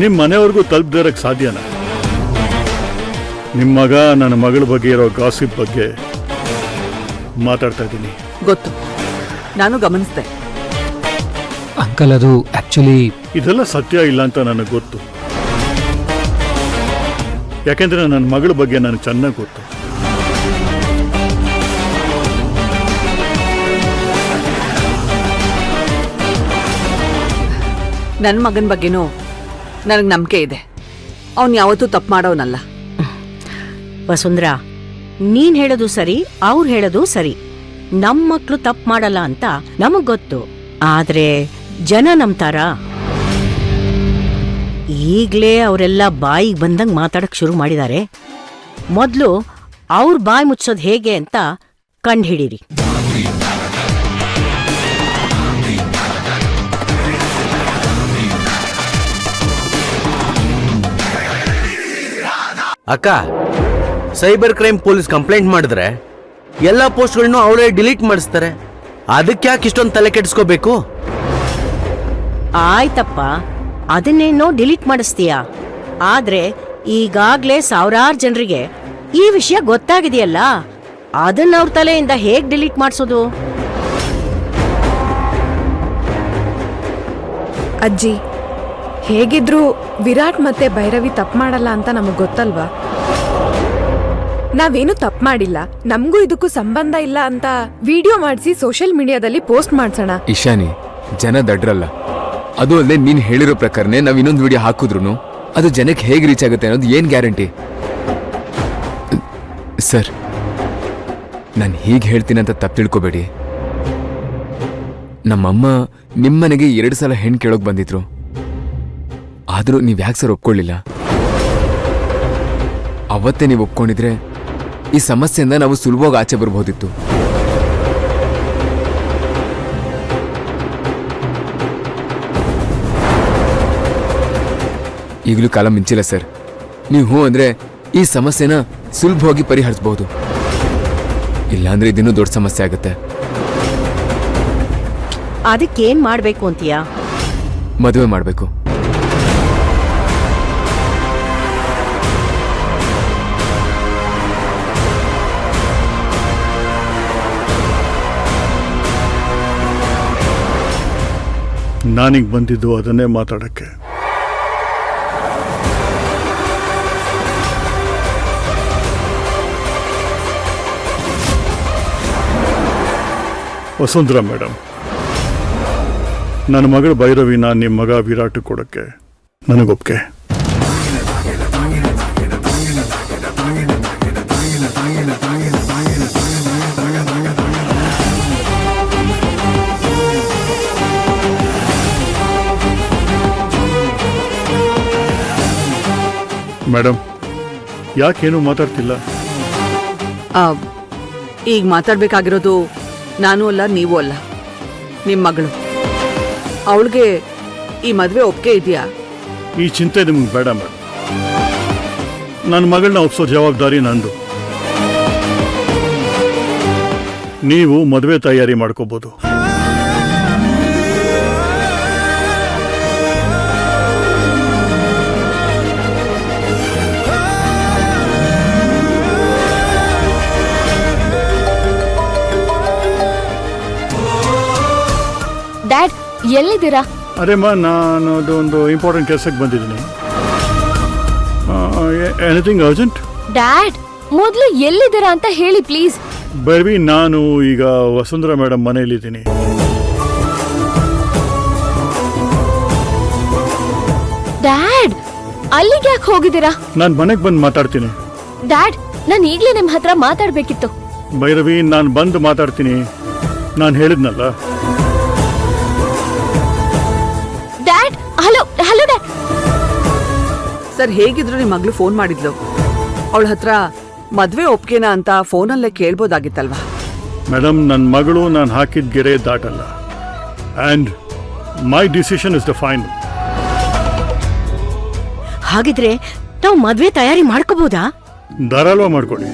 ನಿಮ್ಮ ಮನೆಯವ್ರಿಗೂ ತಲುಪದಿರಕ್ಕೆ ಸಾಧ್ಯನಾ? ನಿಮ್ಮ ಮಗ ನನ್ನ ಮಗಳ ಬಗ್ಗೆ ಇರೋ ಗಾಸಿಪ್ ಬಗ್ಗೆ ಮಾತಾಡ್ತಾ ಇದ್ದೀನಿ. ಗೊತ್ತು, ನಾನು ಗಮನಿಸಿದೆ. ಅಂಕಲ್, ಅದು ಆಕ್ಚುಲಿ ಇದೆಲ್ಲ ಸತ್ಯ ಇಲ್ಲ ಅಂತ ನನಗೆ ಗೊತ್ತು. ಯಾಕೆಂದ್ರೆ ನನ್ನ ಮಗಳ ಬಗ್ಗೆ ನನಗೆ ಚೆನ್ನಾಗಿ ಗೊತ್ತು. ನನ್ನ ಮಗನ ಬಗ್ಗೆನೂ ನನಗೆ ನಂಬಿಕೆ ಇದೆ. ಅವನು ಯಾವತ್ತೂ ತಪ್ಪು ಮಾಡೋನಲ್ಲ. ವಸುಂಧರಾ, ನೀನ್ ಹೇಳೋದು ಸರಿ, ಅವ್ರು ಹೇಳೋದು ಸರಿ. ನಮ್ ಮಕ್ಳು ತಪ್ಪು ಮಾಡಲ್ಲ ಅಂತ ನಮಗ್ ಗೊತ್ತು. ಆದ್ರೆ ಜನ ನಂಬ್ತಾರ? ಈಗ್ಲೇ ಅವರೆಲ್ಲ ಬಾಯಿಗೆ ಬಂದಂಗ್ ಮಾತಾಡಕ್ ಶುರು ಮಾಡಿದ್ದಾರೆ. ಮೊದ್ಲು ಅವ್ರ ಬಾಯಿ ಮುಚ್ಚೋದ್ ಹೇಗೆ ಅಂತ ಕಂಡ್ಹಿಡೀರಿ. ಅಕ್ಕ, ಸೈಬರ್ ಕ್ರೈಮ್ ಪೊಲೀಸ್ ಕಂಪ್ಲೇಂಟ್ ಮಾಡಿದ್ರೆ ಎಲ್ಲ ಪೋಸ್ಟ್ಗಳನ್ನು ಅವರೇ ಡಿಲೀಟ್ ಮಾಡಿಸ್ತಾರೆ. ಅದಕ್ಕೆ ಯಾಕೆ ಇಷ್ಟೊಂದು ತಲೆ ಕೆಡಿಸ್ಕೋಬೇಕು? ಆಯ್ತಪ್ಪ, ಅದನ್ನೇನೋ ಡಿಲೀಟ್ ಮಾಡಿಸ್ತೀಯಾ. ಆದ್ರೆ ಈಗಾಗ್ಲೇ ಸಾವಿರಾರು ಜನರಿಗೆ ಈ ವಿಷಯ ಗೊತ್ತಾಗಿದೆಯಲ್ಲ, ಅದನ್ನ ಅವ್ರ ತಲೆಯಿಂದ ಹೇಗ್ ಡಿಲೀಟ್ ಮಾಡಿಸೋದು? ಅಜ್ಜಿ, ಹೇಗಿದ್ರು ವಿರಾಟ್ ಮತ್ತೆ ಭೈರವಿ ತಪ್ಪು ಮಾಡಲ್ಲ ಅಂತ ನಮಗ್ ಗೊತ್ತಲ್ವಾ? ನಾವೇನು ತಪ್ಪು ಮಾಡಿಲ್ಲ, ನಮಗೂ ಇದಕ್ಕೂ ಸಂಬಂಧ ಇಲ್ಲ ಅಂತ ವಿಡಿಯೋ ಮಾಡಿಸಿ ಸೋಷಿಯಲ್ ಮೀಡಿಯಾದಲ್ಲಿ ಪೋಸ್ಟ್ ಮಾಡ್ಸೋಣ. ಇಶಾನಿ, ಜನ ದಡ್ರಲ್ಲ. ಅದು ಅಲ್ಲದೆ ನೀನ್ ಹೇಳಿರೋ ಪ್ರಕಾರನೇ ನಾವ್ ಇನ್ನೊಂದು ವಿಡಿಯೋ ಹಾಕಿದ್ರು ಅದು ಜನಕ್ಕೆ ಹೇಗೆ ರೀಚ್ ಆಗುತ್ತೆ ಅನ್ನೋದು ಏನ್ ಗ್ಯಾರಂಟಿ? ಸರ್, ನಾನು ಹೀಗೆ ಹೇಳ್ತೀನಿ ಅಂತ ತಪ್ಪು ತಿಳ್ಕೊಬೇಡಿ. ನಮ್ಮಮ್ಮ ನಿಮ್ಮನೆಗೆ 2 ಸಲ ಹೆಣ್ಣು ಕೇಳೋಕ್ ಬಂದಿದ್ರು. ಆದರೂ ನೀವು ಯಾಕೆ ಸರ್ ಒಪ್ಕೊಳ್ಳಿಲ್ಲ? ಅವತ್ತೇ ನೀವು ಒಪ್ಕೊಂಡಿದ್ರೆ ಈ ಸಮಸ್ಯೆಯಿಂದ ನಾವು ಸುಲಭವಾಗಿ ಆಚೆ ಬರ್ಬೋದಿತ್ತು. ಈಗಲೂ ಕಾಲ ಮಿಂಚಿಲ್ಲ ಸರ್. ನೀವು ಹ್ಞೂ ಅಂದ್ರೆ ಈ ಸಮಸ್ಯೆನ ಸುಲಭವಾಗಿ ಪರಿಹರಿಸಬಹುದು. ಇಲ್ಲಾಂದ್ರೆ ಇದಿನ್ನೂ ದೊಡ್ಡ ಸಮಸ್ಯೆ ಆಗುತ್ತೆ. ಅದಕ್ಕೇನ್ ಮಾಡ್ಬೇಕು ಅಂತೀಯಾ? ಮದುವೆ ಮಾಡಬೇಕು. ನಾನೀಗ ಬಂದಿದ್ದು ಅದನ್ನೇ ಮಾತಾಡಕ್ಕೆ. ವಸುಂಧರಾ ಮೇಡಮ್, ನನ್ನ ಮಗಳ ಭೈರವಿನ ನಿಮ್ಮ ಮಗ ವಿರಾಟ್ ಕೊಡಕ್ಕೆ ನನಗೊಪ್ಪಿಗೆ. ಮೇಡಮ್, ಯಾಕೇನು ಮಾತಾಡ್ತಿಲ್ಲ? ಈಗ ಮಾತಾಡ್ಬೇಕಾಗಿರೋದು ನಾನು ಅಲ್ಲ, ನೀವು ಅಲ್ಲ, ನಿಮ್ಮ ಮಗಳು. ಅವಳಿಗೆ ಈ ಮದುವೆ ಒಪ್ಪಿಗೆ ಇದೆಯಾ? ಈ ಚಿಂತೆ ನಿಮ್ಗೆ ಬೇಡ ಮೇಡಮ್. ನನ್ನ ಮಗಳನ್ನ ಒಪ್ಸೋ ಜವಾಬ್ದಾರಿ ನಂದು. ನೀವು ಮದುವೆ ತಯಾರಿ ಮಾಡ್ಕೋಬಹುದು. ಡ್ಯಾಡ್, ಎಲ್ಲಿದ್ದೀರಾ? ಅರೇಮ್ಮ, ನಾನು ಅದೊಂದು ಇಂಪಾರ್ಟೆಂಟ್ ಕೆಲಸಕ್ಕೆ ಬಂದಿದ್ದೀನಿ. Anything urgent? ಡ್ಯಾಡ್, ಮೊದಲು ಎಲ್ಲಿದ್ದೀರಾ ಅಂತ ಹೇಳಿ ಪ್ಲೀಸ್. ಭೈರವಿ, ನಾನು ಈಗ ವಸುಂಧರಾ ಮೇಡಮ್ ಮನೆಯಲ್ಲಿದ್ದೀನಿ. ಡ್ಯಾಡ್, ಅಲ್ಲಿಗೆ ಯಾಕೆ ಹೋಗಿದ್ದೀರಾ? ನಾನು ಮನೆಗೆ ಬಂದು ಮಾತಾಡ್ತೀನಿ. ಡ್ಯಾಡ್, ನಾನು ಈಗಲೇ ನಿಮ್ಮ ಹತ್ರ ಮಾತಾಡ್ಬೇಕಿತ್ತು. ಭೈರವಿ, ನಾನು ಬಂದು ಮಾತಾಡ್ತೀನಿ. ನಾನು ಹೇಳಿದ್ನಲ್ಲ. Dad, hello hello dad. Sir, ಹೇಗಿದ್ರು ನಿಮ್ಮ ಮಗಳು ಫೋನ್ ಮಾಡಿದ್ಲು. ಅವಳ ಹತ್ರ ಮದುವೆ ಒಪ್ಗೆನಾ ಅಂತ ಫೋನಲ್ಲೇ ಕೇಳ್ಬೋದಾಗಿತ್ತಲ್ವಾ? ಮೇಡಮ್, ನನ್ನ ಮಗಳು ನಾನು ಹಾಕಿದ ಗೆರೆ ದಾಟಲ್ಲ. And my decision is the final. ಹಾಗಿದ್ರೆ ನಾವು ಮದ್ವೆ ತಯಾರಿ ಮಾಡ್ಕೋಬಹುದಾ? ಧಾರಾಳ ಮಾಡ್ಕೊಳ್ಳಿ.